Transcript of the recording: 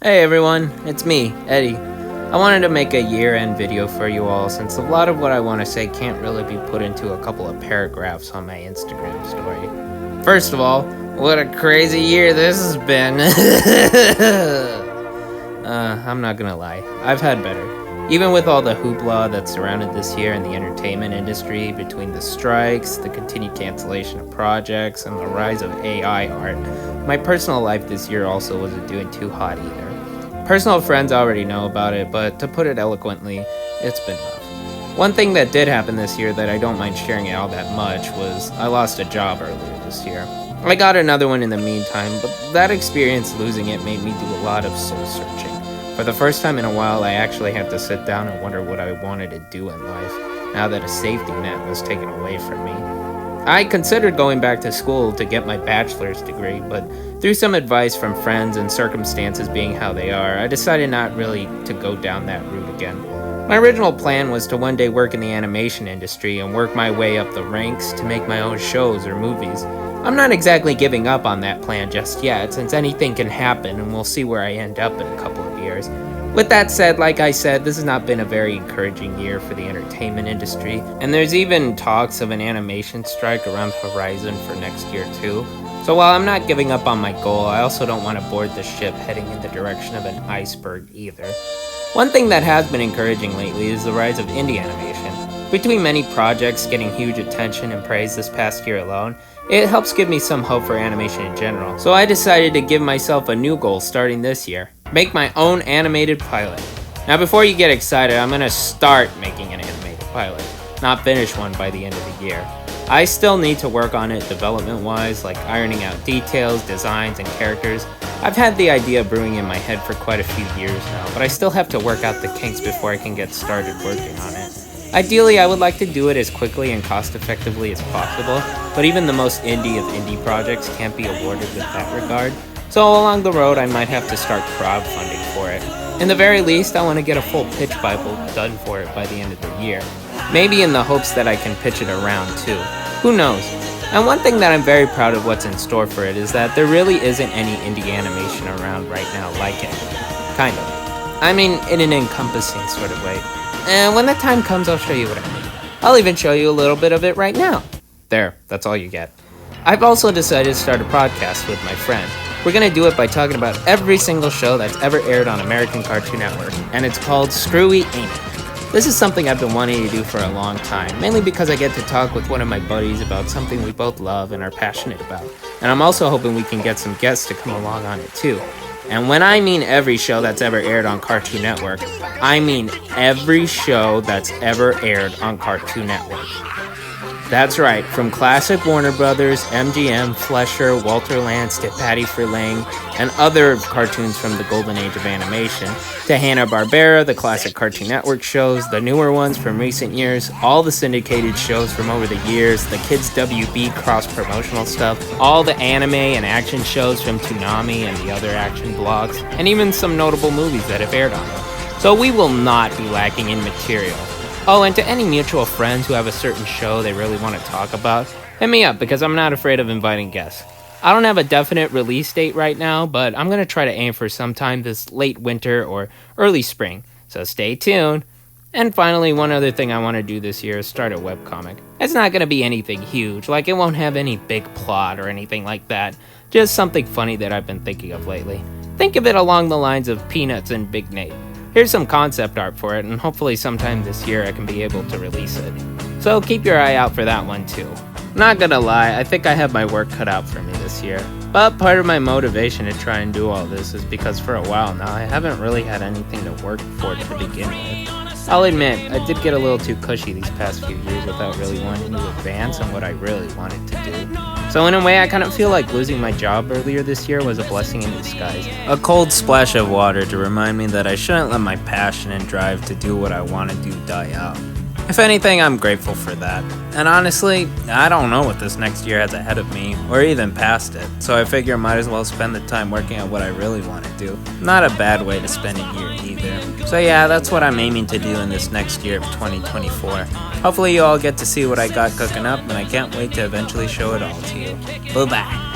Hey everyone, it's me, Eddie. I wanted to make a year-end video for you all since a lot of what I want to say can't really be put into a couple of paragraphs on my Instagram story. First of all, what a crazy year this has been. I'm not gonna lie, I've had better. Even with all the hoopla that surrounded this year in the entertainment industry, between the strikes, the continued cancellation of projects, and the rise of AI art, my personal life this year also wasn't doing too hot either. Personal friends already know about it, but to put it eloquently, it's been rough. One thing that did happen this year that I don't mind sharing all that much was I lost a job earlier this year. I got another one in the meantime, but that experience losing it made me do a lot of soul searching. For the first time in a while, I actually had to sit down and wonder what I wanted to do in life, now that a safety net was taken away from me. I considered going back to school to get my bachelor's degree, but through some advice from friends and circumstances being how they are, I decided not really to go down that route again. My original plan was to one day work in the animation industry and work my way up the ranks to make my own shows or movies. I'm not exactly giving up on that plan just yet, since anything can happen and we'll see where I end up in a couple of years. With that said, like I said, this has not been a very encouraging year for the entertainment industry, and there's even talks of an animation strike around the horizon for next year too. So while I'm not giving up on my goal, I also don't want to board the ship heading in the direction of an iceberg either. One thing that has been encouraging lately is the rise of indie animation. Between many projects getting huge attention and praise this past year alone, it helps give me some hope for animation in general. So I decided to give myself a new goal starting this year: make my own animated pilot. Now before you get excited, I'm gonna start making an animated pilot, not finish one by the end of the year. I still need to work on it development-wise, like ironing out details, designs, and characters. I've had the idea brewing in my head for quite a few years now, but I still have to work out the kinks before I can get started working on it. Ideally, I would like to do it as quickly and cost-effectively as possible, but even the most indie of indie projects can't be awarded with that regard. So along the road, I might have to start crowdfunding for it. In the very least, I want to get a full pitch Bible done for it by the end of the year. Maybe in the hopes that I can pitch it around too. Who knows? And one thing that I'm very proud of what's in store for it is that there really isn't any indie animation around right now like it. Kind of. I mean, in an encompassing sort of way. And when the time comes, I'll show you what I mean. I'll even show you a little bit of it right now. There, that's all you get. I've also decided to start a podcast with my friend. We're gonna do it by talking about every single show that's ever aired on American Cartoon Network, and it's called Screwy Ain't It? This is something I've been wanting to do for a long time, mainly because I get to talk with one of my buddies about something we both love and are passionate about. And I'm also hoping we can get some guests to come along on it too. And when I mean every show that's ever aired on Cartoon Network, I mean every show that's ever aired on Cartoon Network. That's right, from classic Warner Brothers, MGM, Fleischer, Walter Lantz, to Patty Freleng, and other cartoons from the golden age of animation, to Hanna-Barbera, the classic Cartoon Network shows, the newer ones from recent years, all the syndicated shows from over the years, the Kids WB cross-promotional stuff, all the anime and action shows from Toonami and the other action blogs, and even some notable movies that have aired on them. So we will not be lacking in material. Oh, and to any mutual friends who have a certain show they really want to talk about, hit me up because I'm not afraid of inviting guests. I don't have a definite release date right now, but I'm going to try to aim for sometime this late winter or early spring, so stay tuned. And finally, one other thing I want to do this year is start a webcomic. It's not going to be anything huge, like it won't have any big plot or anything like that, just something funny that I've been thinking of lately. Think of it along the lines of Peanuts and Big Nate. Here's some concept art for it, and hopefully sometime this year I can be able to release it. So keep your eye out for that one too. Not gonna lie, I think I have my work cut out for me this year. But part of my motivation to try and do all this is because for a while now I haven't really had anything to work for to begin with. I'll admit, I did get a little too cushy these past few years without really wanting to advance on what I really wanted to do. So in a way, I kind of feel like losing my job earlier this year was a blessing in disguise. A cold splash of water to remind me that I shouldn't let my passion and drive to do what I want to do die out. If anything, I'm grateful for that. And honestly, I don't know what this next year has ahead of me, or even past it, so I figure I might as well spend the time working on what I really want to do. Not a bad way to spend a year either. So yeah, that's what I'm aiming to do in this next year of 2024. Hopefully you all get to see what I got cooking up, and I can't wait to eventually show it all to you. Bye-bye.